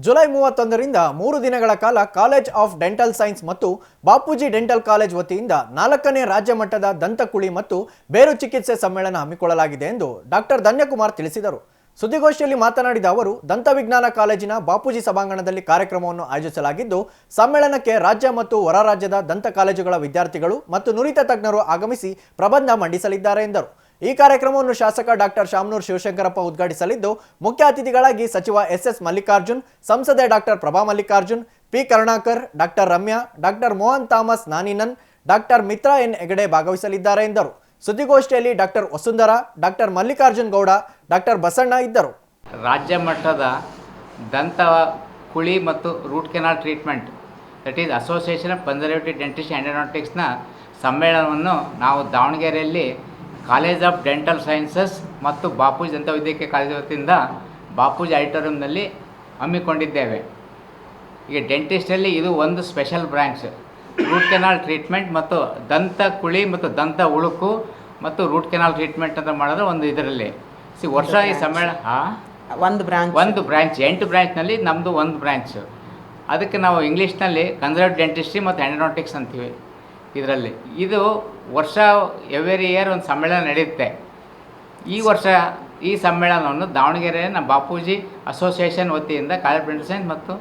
July 31ರಿಂದ 3 ದಿನಗಳ ಕಾಲ college of dental science ಮತ್ತು ಬಾಪೂಜಿ ಡೆಂಟಲ್ ಕಾಲೇಜ್ ವತಿಯಿಂದ 4ನೇ ರಾಜ್ಯ ಮಟ್ಟದ ದಂತಕುಳಿ ಮತ್ತು ಬೇರು ಚಿಕಿತ್ಸೆ ಸಮ್ಮೇಳನ ಹಮ್ಮಿಕೊಳ್ಳಲಾಗಿದೆ ಎಂದು ಡಾಕ್ಟರ್ ಧನ್ಯಕುಮಾರ್ ತಿಳಿಸಿದರು. ಸುದ್ದಿಗೋಷ್ಠಿಯಲ್ಲಿ ಮಾತನಾಡಿದ ಅವರು, ದಂತವಿಜ್ಞಾನ ಕಾಲೇಜಿನ ಬಾಪೂಜಿ ಸಭಾಂಗಣದಲ್ಲಿ ಕಾರ್ಯಕ್ರಮವನ್ನು ಆಯೋಜಿಸಲಾಗಿದ್ದು, ಸಮ್ಮೇಳನಕ್ಕೆ ರಾಜ್ಯ ಮತ್ತು ಹೊರ ರಾಜ್ಯದ ದಂತ ಕಾಲೇಜುಗಳ ವಿದ್ಯಾರ್ಥಿಗಳು ಮತ್ತು ನುರಿತ ತಜ್ಞರು ಆಗಮಿಸಿ ಪ್ರಬಂಧ ಮಂಡಿಸಲಿದ್ದಾರೆ ಎಂದರು. ಈ ಕಾರ್ಯಕ್ರಮವನ್ನು ಶಾಸಕ ಡಾಕ್ಟರ್ ಶಾಮನೂರು ಶಿವಶಂಕರಪ್ಪ ಉದ್ಘಾಟಿಸಲಿದ್ದು, ಮುಖ್ಯ ಅತಿಥಿಗಳಾಗಿ ಸಚಿವ ಎಸ್ ಮಲ್ಲಿಕಾರ್ಜುನ್, ಸಂಸದೆ doctor Prabha Mallikarjun, P Karunakar, doctor Ramya, doctor Mohan Thomas Naninan, doctor Mitra N Hegde ಭಾಗವಹಿಸಲಿದ್ದಾರೆ ಎಂದರು. ಸುದ್ದಿಗೋಷ್ಠಿಯಲ್ಲಿ doctor Vasundhara, doctor Mallikarjun Gowda, doctor Basanna ಇದ್ದರು. ರಾಜ್ಯ ಮಟ್ಟದ ದಂತ ಕುಳಿ ಮತ್ತು root canal treatment, that is association of conservative dentist and ಎಂಡೋಡಾಂಟಿಕ್ಸ್ನ ಸಮ್ಮೇಳನವನ್ನು ನಾವು ದಾವಣಗೆರೆಯಲ್ಲಿ ಕಾಲೇಜ್ ಆಫ್ ಡೆಂಟಲ್ ಸೈನ್ಸಸ್ ಮತ್ತು ಬಾಪೂಜಿ ದಂತವೈದ್ಯಕೀಯ ಕಾಲೇಜು ವತಿಯಿಂದ ಬಾಪೂಜಿ ಆಡಿಟೋರಿಯಂನಲ್ಲಿ ಹಮ್ಮಿಕೊಂಡಿದ್ದೇವೆ. ಈಗ ಡೆಂಟಿಸ್ಟಲ್ಲಿ ಇದು ಒಂದು special branch. Root canal treatment ಮತ್ತು ದಂತ ಕುಳಿ ಮತ್ತು ದಂತ ಉಳುಕು ಮತ್ತು ರೂಟ್ ಕೆನಾಲ್ ಟ್ರೀಟ್ಮೆಂಟ್ ಅಂತ ಮಾಡಿದ್ರೆ ಒಂದು ಇದರಲ್ಲಿ ವರ್ಷ ಈ ಸಮ್ಮೇಳನ ಒಂದು ಬ್ರ್ಯಾಂಚ್ 8 ಬ್ರ್ಯಾಂಚ್ನಲ್ಲಿ ನಮ್ಮದು ಒಂದು ಬ್ರ್ಯಾಂಚ್. ಅದಕ್ಕೆ ನಾವು ಇಂಗ್ಲೀಷ್ನಲ್ಲಿ ಕನ್ಸರ್ವೇಟಿವ್ ಡೆಂಟಿಸ್ಟ್ರಿ ಮತ್ತು ಎಂಡೋಡಾಂಟಿಕ್ಸ್ ಅಂತೀವಿ. ಇದರಲ್ಲಿ ಇದು ವರ್ಷ ಎವ್ರಿ ಇಯರ್ ಒಂದು ಸಮ್ಮೇಳನ ನಡೆಯುತ್ತೆ. ಈ ವರ್ಷ ಈ ಸಮ್ಮೇಳನವನ್ನು ದಾವಣಗೆರೆಯ ನಮ್ಮ ಬಾಪೂಜಿ ಅಸೋಸಿಯೇಷನ್ ವತಿಯಿಂದ ಕಾಲೇಜ್ ಡೆಂಟಲ್ ಸೈನ್ಸ್ ಮತ್ತು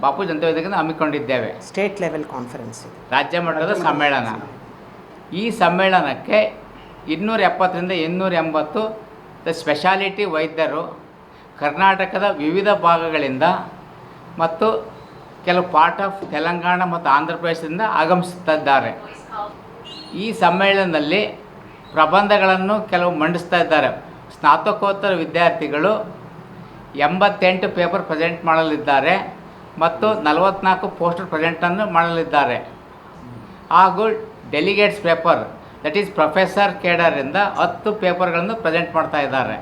ಬಾಪೂಜಿ ದಂತವೈದ್ಯಕೀಯ ಹಮ್ಮಿಕೊಂಡಿದ್ದೇವೆ. ಸ್ಟೇಟ್ ಲೆವೆಲ್ ಕಾನ್ಫರೆನ್ಸ್, ರಾಜ್ಯ ಮಟ್ಟದ ಸಮ್ಮೇಳನ. ಈ ಸಮ್ಮೇಳನಕ್ಕೆ 270ರಿಂದ 280 ಸ್ಪೆಷಾಲಿಟಿ ವೈದ್ಯರು ಕರ್ನಾಟಕದ ವಿವಿಧ ಭಾಗಗಳಿಂದ ಮತ್ತು ಕೆಲವು ಪಾರ್ಟ್ ಆಫ್ ತೆಲಂಗಾಣ ಮತ್ತು ಆಂಧ್ರ ಪ್ರದೇಶದಿಂದ ಆಗಮಿಸುತ್ತಿದ್ದಾರೆ. ಈ ಸಮ್ಮೇಳನದಲ್ಲಿ ಪ್ರಬಂಧಗಳನ್ನು ಕೆಲವು ಮಂಡಿಸ್ತಾ ಇದ್ದಾರೆ. ಸ್ನಾತಕೋತ್ತರ ವಿದ್ಯಾರ್ಥಿಗಳು 88 ಪೇಪರ್ ಪ್ರೆಸೆಂಟ್ ಮಾಡಲಿದ್ದಾರೆ ಮತ್ತು 44 ಪೋಸ್ಟರ್ ಪ್ರೆಸೆಂಟನ್ನು ಮಾಡಲಿದ್ದಾರೆ. ಹಾಗೂ delegates paper, that is professor ಕೇಡರಿಂದ 10 ಪೇಪರ್ಗಳನ್ನು ಪ್ರೆಸೆಂಟ್ ಮಾಡ್ತಾ ಇದ್ದಾರೆ.